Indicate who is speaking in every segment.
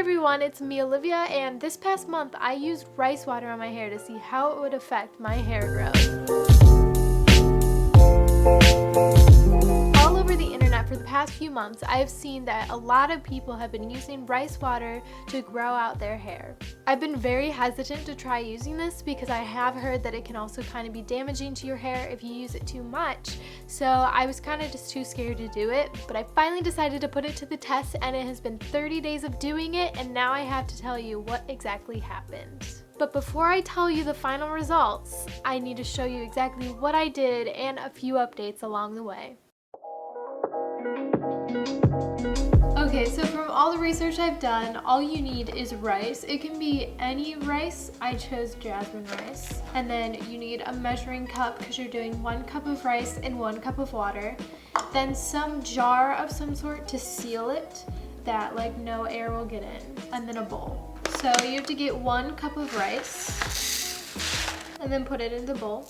Speaker 1: everyone, it's me Olivia, and this past month I used rice water on my hair to see how it would affect my hair growth. All over the internet for the past few months I have seen that a lot of people have been using rice water to grow out their hair. I've been very hesitant to try using this because I have heard that it can also kind of be damaging to your hair if you use it too much, so I was kind of just too scared to do it, but I finally decided to put it to the test, and it has been 30 days of doing it, and now I have to tell you what exactly happened. But before I tell you the final results, I need to show you exactly what I did and a few updates along the way. Okay, so from all the research I've done, all you need is rice. It can be any rice. I chose jasmine rice. And then you need a measuring cup because you're doing 1 cup of rice and 1 cup of water. Then some jar of some sort to seal it that like no air will get in. And then a bowl. So you have to get 1 cup of rice and then put it in the bowl.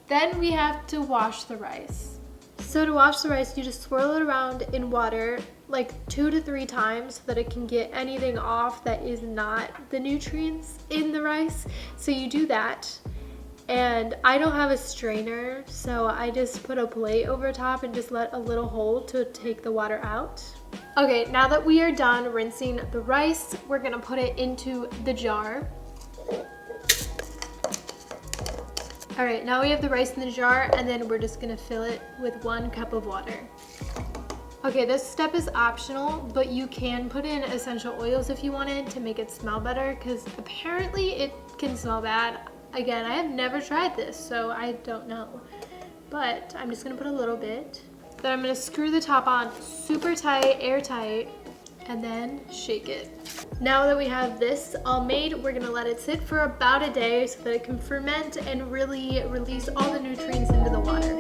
Speaker 1: Then we have to wash the rice. So to wash the rice, you just swirl it around in water like 2 to 3 times so that it can get anything off that is not the nutrients in the rice. So you do that. And I don't have a strainer, so I just put a plate over top and just let a little hole to take the water out. Okay, now that we are done rinsing the rice, we're gonna put it into the jar. All right, now we have the rice in the jar, and then we're just gonna fill it with 1 cup of water. Okay, this step is optional, but you can put in essential oils if you wanted to make it smell better, because apparently it can smell bad. Again, I have never tried this, so I don't know. But I'm just gonna put a little bit. Then I'm gonna screw the top on super tight, airtight, and then shake it. Now that we have this all made, we're gonna let it sit for about a day so that it can ferment and really release all the nutrients into the water.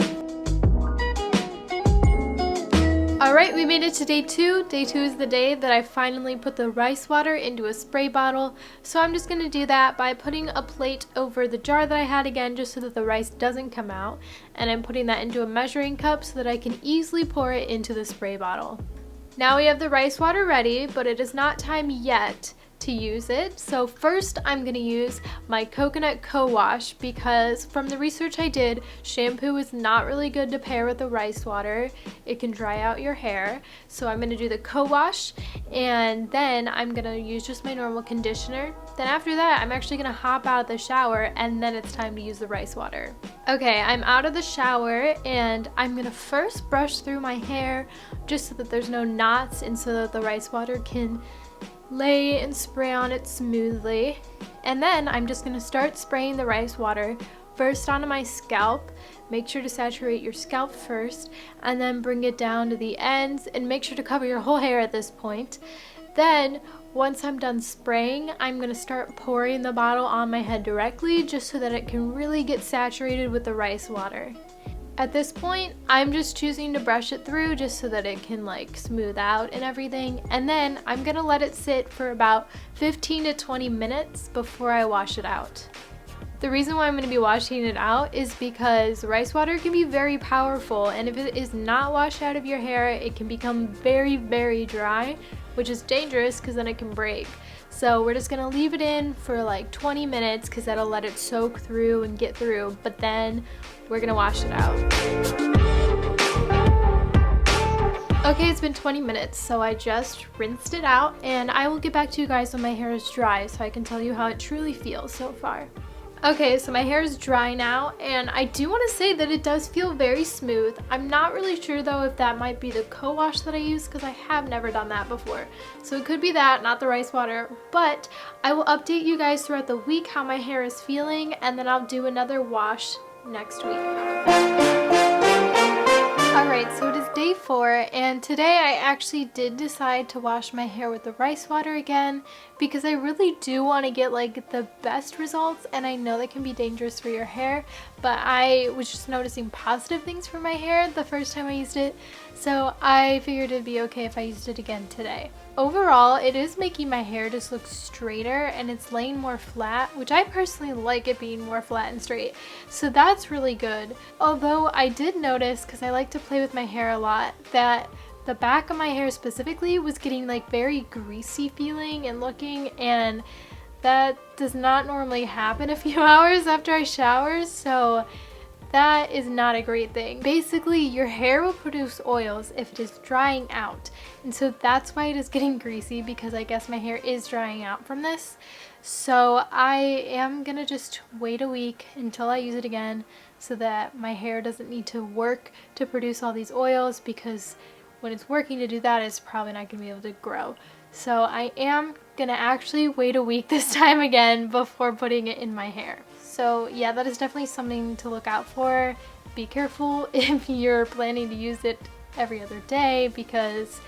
Speaker 1: All right, we made it to day 2. Day 2 is the day that I finally put the rice water into a spray bottle. So I'm just gonna do that by putting a plate over the jar that I had again, just so that the rice doesn't come out. And I'm putting that into a measuring cup so that I can easily pour it into the spray bottle. Now we have the rice water ready, but it is not time yet to use it. So first I'm gonna use my coconut co-wash because from the research I did, shampoo is not really good to pair with the rice water. It can dry out your hair. So I'm gonna do the co-wash, and then I'm gonna use just my normal conditioner. Then after that, I'm actually gonna hop out of the shower, and then it's time to use the rice water. Okay, I'm out of the shower, and I'm gonna first brush through my hair just so that there's no knots and so that the rice water can lay and spray on it smoothly. And then I'm just gonna start spraying the rice water first onto my scalp. Make sure to saturate your scalp first, and then bring it down to the ends, and make sure to cover your whole hair at this point. Then once I'm done spraying, I'm gonna start pouring the bottle on my head directly just so that it can really get saturated with the rice water. At this point, I'm just choosing to brush it through just so that it can like smooth out and everything. And then I'm gonna let it sit for about 15 to 20 minutes before I wash it out. The reason why I'm gonna be washing it out is because rice water can be very powerful, and if it is not washed out of your hair, it can become very, very dry, which is dangerous because then it can break. So we're just gonna leave it in for like 20 minutes because that'll let it soak through and get through, but then we're gonna wash it out. Okay, it's been 20 minutes, so I just rinsed it out, and I will get back to you guys when my hair is dry so I can tell you how it truly feels so far. Okay, so my hair is dry now, and I do want to say that it does feel very smooth. I'm not really sure though if that might be the co-wash that I use because I have never done that before. So it could be that, not the rice water, but I will update you guys throughout the week how my hair is feeling, and then I'll do another wash next week. Alright, so it is day 4, and today I actually did decide to wash my hair with the rice water again because I really do want to get like the best results, and I know that can be dangerous for your hair, but I was just noticing positive things for my hair the first time I used it, so I figured it'd be okay if I used it again today. Overall, it is making my hair just look straighter, and it's laying more flat, which I personally like it being more flat and straight, so that's really good. Although I did notice, because I like to play with my hair a lot, that the back of my hair specifically was getting like very greasy feeling and looking, and that does not normally happen a few hours after I shower, so that is not a great thing. Basically, your hair will produce oils if it is drying out, and so that's why it is getting greasy, because I guess my hair is drying out from this. So I am gonna just wait a week until I use it again so that my hair doesn't need to work to produce all these oils, because when it's working to do that, it's probably not gonna be able to grow. So I am gonna actually wait a week this time again before putting it in my hair. So yeah, that is definitely something to look out for. Be careful if you're planning to use it every other day, because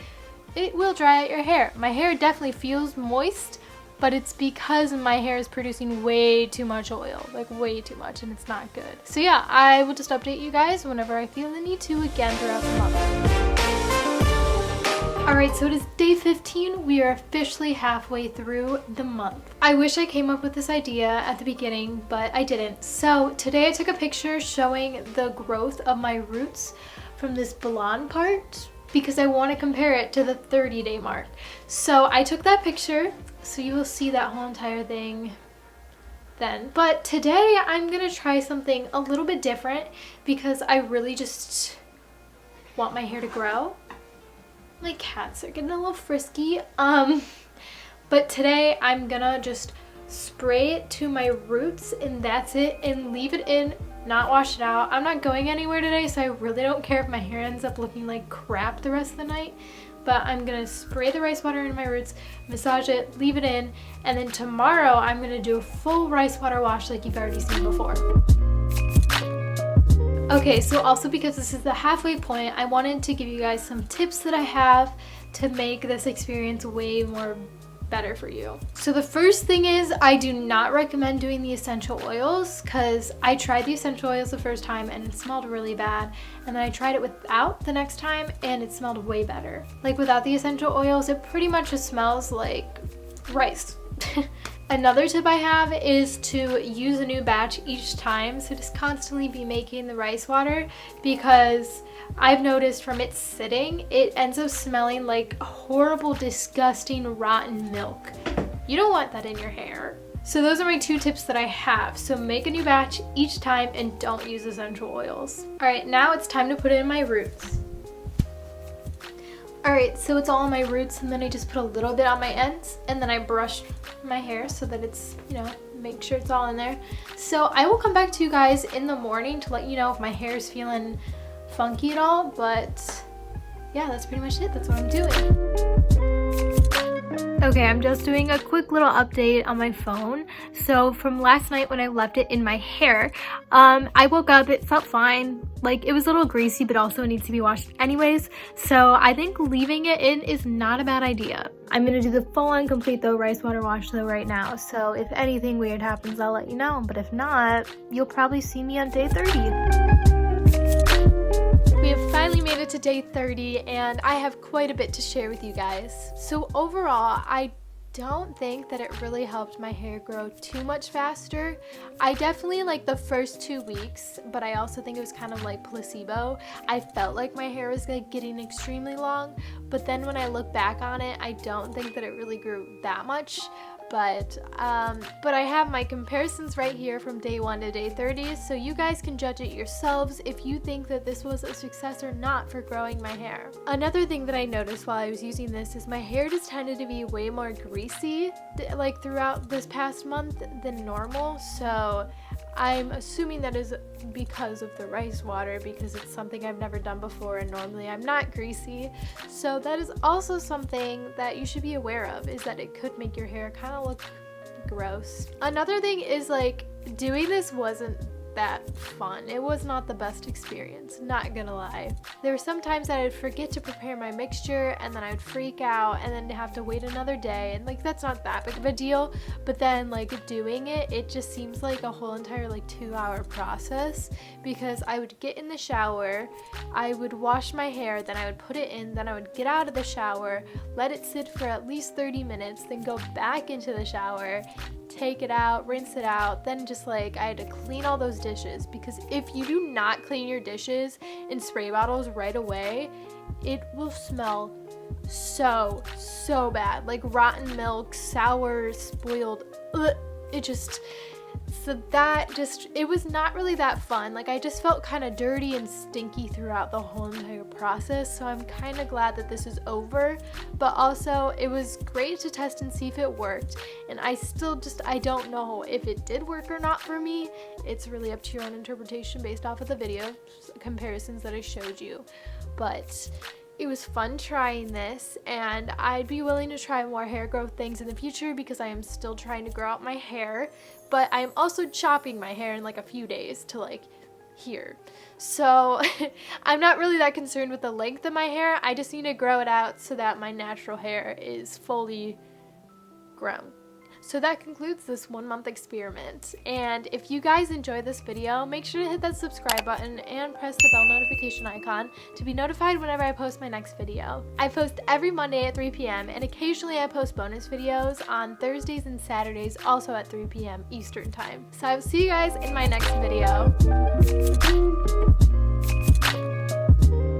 Speaker 1: it will dry out your hair. My hair definitely feels moist, but it's because my hair is producing way too much oil, like way too much, and it's not good. So yeah, I will just update you guys whenever I feel the need to again throughout the month. Alright, so it is day 15. We are officially halfway through the month. I wish I came up with this idea at the beginning, but I didn't. So today I took a picture showing the growth of my roots from this blonde part, because I want to compare it to the 30-day mark. So I took that picture, so you will see that whole entire thing then. But today I'm gonna try something a little bit different, because I really just want my hair to grow. My cats are getting a little frisky. But today I'm gonna just spray it to my roots, and that's it, and leave it in, not wash it out. I'm not going anywhere today, so I really don't care if my hair ends up looking like crap the rest of the night. But I'm gonna spray the rice water in my roots, massage it, leave it in, and then tomorrow I'm gonna do a full rice water wash like you've already seen before. Okay, so also because this is the halfway point, I wanted to give you guys some tips that I have to make this experience way more better for you. So the first thing is, I do not recommend doing the essential oils, because I tried the essential oils the first time and it smelled really bad, and then I tried it without the next time and it smelled way better. Like without the essential oils, it pretty much just smells like rice. Another tip I have is to use a new batch each time, so just constantly be making the rice water, because I've noticed from it sitting, it ends up smelling like horrible, disgusting, rotten milk. You don't want that in your hair. So those are my two tips that I have. So make a new batch each time and don't use essential oils. All right, now it's time to put it in my roots. Alright, so it's all on my roots, and then I just put a little bit on my ends, and then I brush my hair so that it's, you know, make sure it's all in there. So I will come back to you guys in the morning to let you know if my hair is feeling funky at all, but yeah, that's pretty much it. That's what I'm doing. Okay, I'm just doing a quick little update on my phone. So from last night when I left it in my hair, I woke up, it felt fine. Like, it was a little greasy, but also it needs to be washed anyways. So I think leaving it in is not a bad idea. I'm gonna do the full-on complete though rice water wash though right now. So if anything weird happens, I'll let you know. But if not, you'll probably see me on day 30. We have finally made it to day 30, and I have quite a bit to share with you guys. So overall, I don't think that it really helped my hair grow too much faster. I definitely like the first 2 weeks, but I also think it was kind of like placebo. I felt like my hair was like getting extremely long, but then when I look back on it, I don't think that it really grew that much. But I have my comparisons right here from day 1 to day 30, so you guys can judge it yourselves if you think that this was a success or not for growing my hair. Another thing that I noticed while I was using this is my hair just tended to be way more greasy like throughout this past month than normal, so I'm assuming that is because of the rice water, because it's something I've never done before and normally I'm not greasy. So that is also something that you should be aware of, is that it could make your hair kind of look gross. Another thing is, like, doing this wasn't that fun. It was not the best experience, not gonna lie. There were some times that I'd forget to prepare my mixture, and then I'd freak out and then have to wait another day, and like that's not that big of a deal, but then like doing it just seems like a whole entire like 2-hour process, because I would get in the shower, I would wash my hair, then I would put it in, then I would get out of the shower, let it sit for at least 30 minutes, then go back into the shower, take it out, rinse it out, then just like I had to clean all those dishes, because if you do not clean your dishes in spray bottles right away, it will smell so bad, like rotten milk, sour, spoiled. It just, so that just, it was not really that fun. Like I just felt kind of dirty and stinky throughout the whole entire process, so I'm kind of glad that this is over. But also it was great to test and see if it worked, and I still just, I don't know if it did work or not for me. It's really up to your own interpretation based off of the video comparisons that I showed you. But it was fun trying this, and I'd be willing to try more hair growth things in the future because I am still trying to grow out my hair, but I am also chopping my hair in like a few days to like here. So I'm not really that concerned with the length of my hair. I just need to grow it out so that my natural hair is fully grown. So that concludes this 1 month experiment, and if you guys enjoyed this video, make sure to hit that subscribe button and press the bell notification icon to be notified whenever I post my next video. I post every Monday at 3 p.m. and occasionally I post bonus videos on Thursdays and Saturdays, also at 3 p.m. Eastern time. So I will see you guys in my next video.